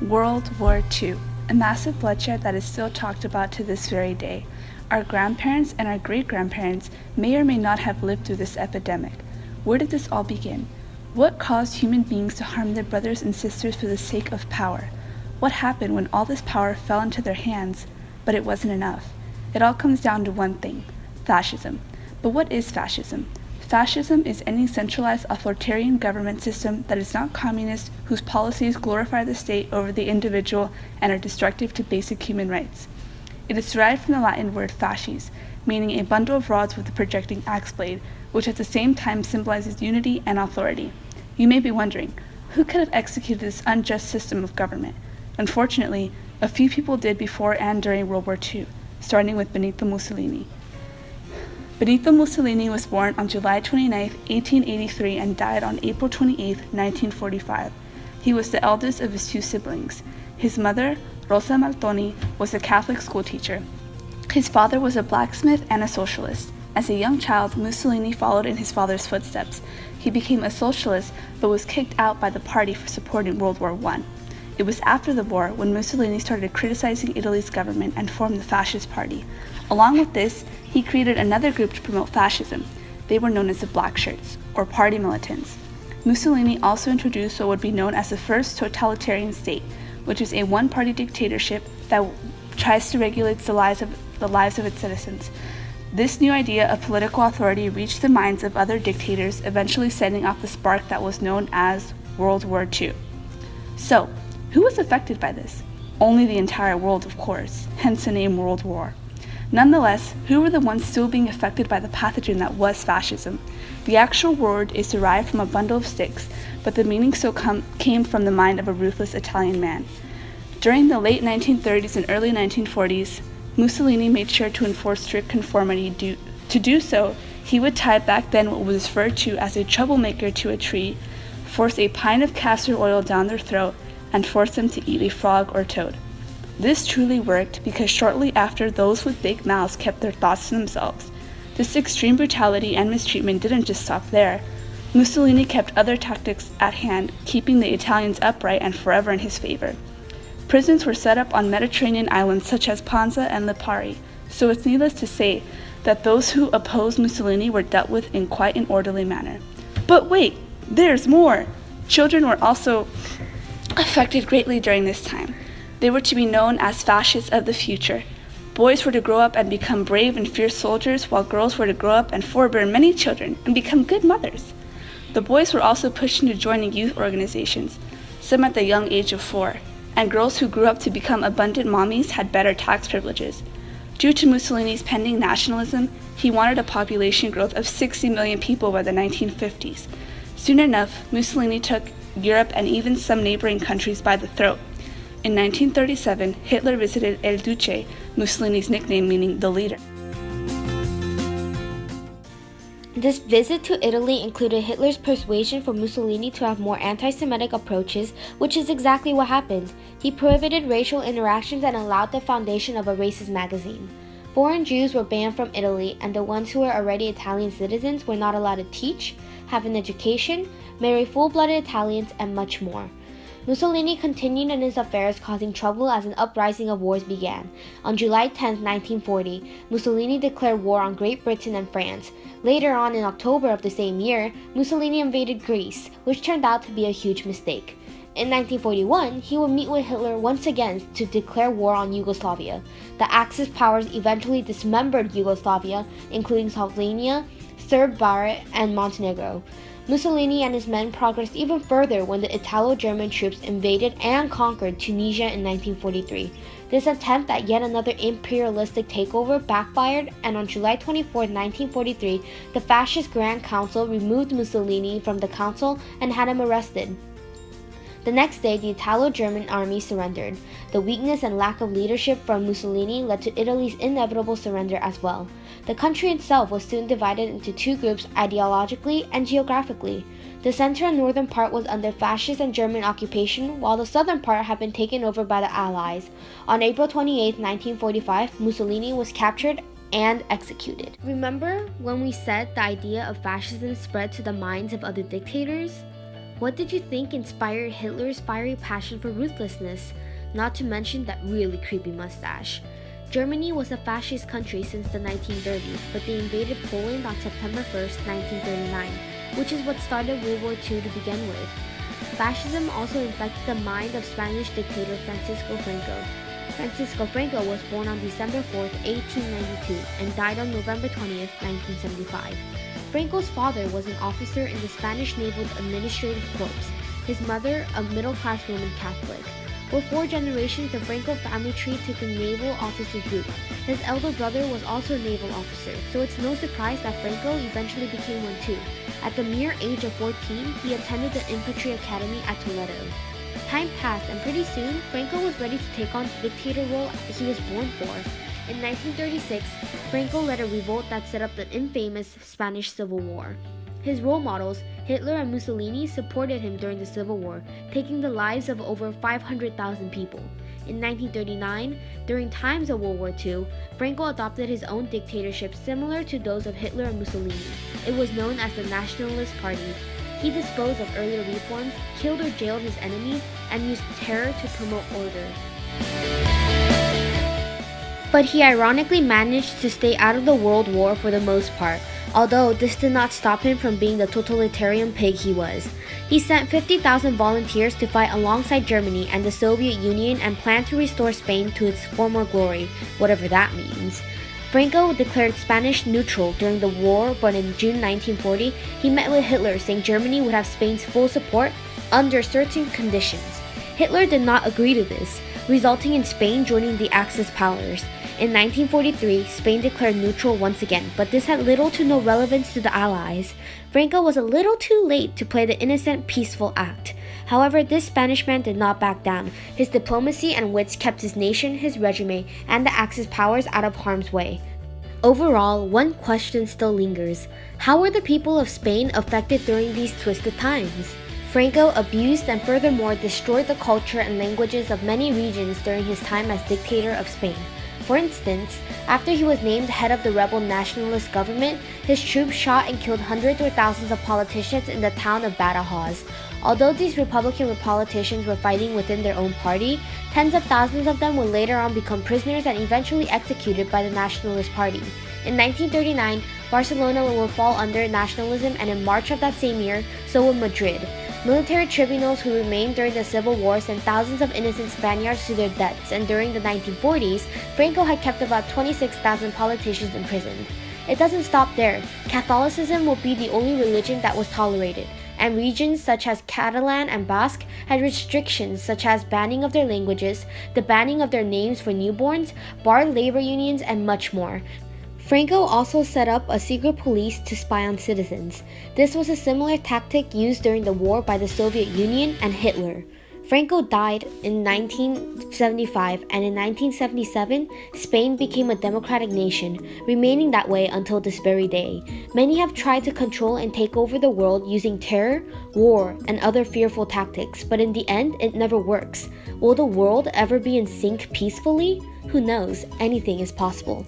World War II, a massive bloodshed that is still talked about to this very day. Our grandparents and our great-grandparents may or may not have lived through this epidemic. Where did this all begin? What caused human beings to harm their brothers and sisters for the sake of power? What happened when all this power fell into their hands, but it wasn't enough? It all comes down to one thing: fascism. But what is fascism? Fascism is any centralized authoritarian government system that is not communist, whose policies glorify the state over the individual and are destructive to basic human rights. It is derived from the Latin word fasces, meaning a bundle of rods with a projecting axe blade, which at the same time symbolizes unity and authority. You may be wondering, who could have executed this unjust system of government? Unfortunately, a few people did before and during World War II, starting with Benito Mussolini. Benito Mussolini was born on July 29, 1883 and died on April 28, 1945. He was the eldest of his two siblings. His mother, Rosa Maltoni, was a Catholic schoolteacher. His father was a blacksmith and a socialist. As a young child, Mussolini followed in his father's footsteps. He became a socialist but was kicked out by the party for supporting World War I. It was after the war when Mussolini started criticizing Italy's government and formed the Fascist Party. Along with this, he created another group to promote fascism. They were known as the Black Shirts, or party militants. Mussolini also introduced what would be known as the first totalitarian state, which is a one-party dictatorship that tries to regulate the lives of its citizens. This new idea of political authority reached the minds of other dictators, eventually setting off the spark that was known as World War II. So, who was affected by this? Only the entire world, of course, hence the name World War. Nonetheless, who were the ones still being affected by the pathogen that was fascism? The actual word is derived from a bundle of sticks, but the meaning still came from the mind of a ruthless Italian man. During the late 1930s and early 1940s, Mussolini made sure to enforce strict conformity. To do so, he would tie back then what was referred to as a troublemaker to a tree, force a pint of castor oil down their throat, and force them to eat a frog or toad. This truly worked because shortly after, those with big mouths kept their thoughts to themselves. This extreme brutality and mistreatment didn't just stop there. Mussolini kept other tactics at hand, keeping the Italians upright and forever in his favor. Prisons were set up on Mediterranean islands such as Panza and Lipari, so it's needless to say that those who opposed Mussolini were dealt with in quite an orderly manner. But wait, there's more! Children were also affected greatly during this time. They were to be known as fascists of the future. Boys were to grow up and become brave and fierce soldiers, while girls were to grow up and forbear many children and become good mothers. The boys were also pushed into joining youth organizations, some at the young age of 4, and girls who grew up to become abundant mommies had better tax privileges. Due to Mussolini's pending nationalism, he wanted a population growth of 60 million people by the 1950s. Soon enough, Mussolini took Europe and even some neighboring countries by the throat. In 1937, Hitler visited El Duce, Mussolini's nickname meaning the leader. This visit to Italy included Hitler's persuasion for Mussolini to have more anti-Semitic approaches, which is exactly what happened. He prohibited racial interactions and allowed the foundation of a racist magazine. Foreign Jews were banned from Italy, and the ones who were already Italian citizens were not allowed to teach, have an education, marry full-blooded Italians, and much more. Mussolini continued in his affairs, causing trouble as an uprising of wars began. On July 10, 1940, Mussolini declared war on Great Britain and France. Later on, in October of the same year, Mussolini invaded Greece, which turned out to be a huge mistake. In 1941, he would meet with Hitler once again to declare war on Yugoslavia. The Axis powers eventually dismembered Yugoslavia, including Slovenia, Serbia, and Montenegro. Mussolini and his men progressed even further when the Italo-German troops invaded and conquered Tunisia in 1943. This attempt at yet another imperialistic takeover backfired, and on July 24, 1943, the Fascist Grand Council removed Mussolini from the council and had him arrested. The next day, the Italo-German army surrendered. The weakness and lack of leadership from Mussolini led to Italy's inevitable surrender as well. The country itself was soon divided into two groups ideologically and geographically. The center and northern part was under fascist and German occupation, while the southern part had been taken over by the Allies. On April 28, 1945, Mussolini was captured and executed. Remember when we said the idea of fascism spread to the minds of other dictators? What did you think inspired Hitler's fiery passion for ruthlessness? Not to mention that really creepy mustache. Germany was a fascist country since the 1930s, but they invaded Poland on September 1st, 1939, which is what started World War II to begin with. Fascism also infected the mind of Spanish dictator Francisco Franco. Francisco Franco was born on December 4, 1892, and died on November 20, 1975. Franco's father was an officer in the Spanish Naval Administrative Corps, his mother a middle-class Roman Catholic. For 4 generations, the Franco family tree took a naval officer group. His elder brother was also a naval officer, so it's no surprise that Franco eventually became one too. At the mere age of 14, he attended the infantry academy at Toledo. Time passed, and pretty soon, Franco was ready to take on the dictator role he was born for. In 1936, Franco led a revolt that set up the infamous Spanish Civil War. His role models, Hitler and Mussolini, supported him during the Civil War, taking the lives of over 500,000 people. In 1939, during times of World War II, Franco adopted his own dictatorship similar to those of Hitler and Mussolini. It was known as the Nationalist Party. He disposed of earlier reforms, killed or jailed his enemies, and used terror to promote order. But he ironically managed to stay out of the World War for the most part, although this did not stop him from being the totalitarian pig he was. He sent 50,000 volunteers to fight alongside Germany and the Soviet Union and planned to restore Spain to its former glory, whatever that means. Franco declared Spanish neutral during the war, but in June 1940, he met with Hitler saying Germany would have Spain's full support under certain conditions. Hitler did not agree to this, resulting in Spain joining the Axis powers. In 1943, Spain declared neutral once again, but this had little to no relevance to the Allies. Franco was a little too late to play the innocent, peaceful act. However, this Spanish man did not back down. His diplomacy and wits kept his nation, his regime, and the Axis powers out of harm's way. Overall, one question still lingers. How were the people of Spain affected during these twisted times? Franco abused and furthermore destroyed the culture and languages of many regions during his time as dictator of Spain. For instance, after he was named head of the rebel nationalist government, his troops shot and killed hundreds or thousands of politicians in the town of Badajoz. Although these Republican politicians were fighting within their own party, tens of thousands of them would later on become prisoners and eventually executed by the Nationalist Party. In 1939, Barcelona would fall under nationalism, and in March of that same year, so would Madrid. Military tribunals who remained during the Civil War sent thousands of innocent Spaniards to their deaths, and during the 1940s, Franco had kept about 26,000 politicians imprisoned. It doesn't stop there. Catholicism would be the only religion that was tolerated, and regions such as Catalan and Basque had restrictions such as banning of their languages, the banning of their names for newborns, barred labor unions, and much more. Franco also set up a secret police to spy on citizens. This was a similar tactic used during the war by the Soviet Union and Hitler. Franco died in 1975, and in 1977, Spain became a democratic nation, remaining that way until this very day. Many have tried to control and take over the world using terror, war, and other fearful tactics, but in the end, it never works. Will the world ever be in sync peacefully? Who knows? Anything is possible.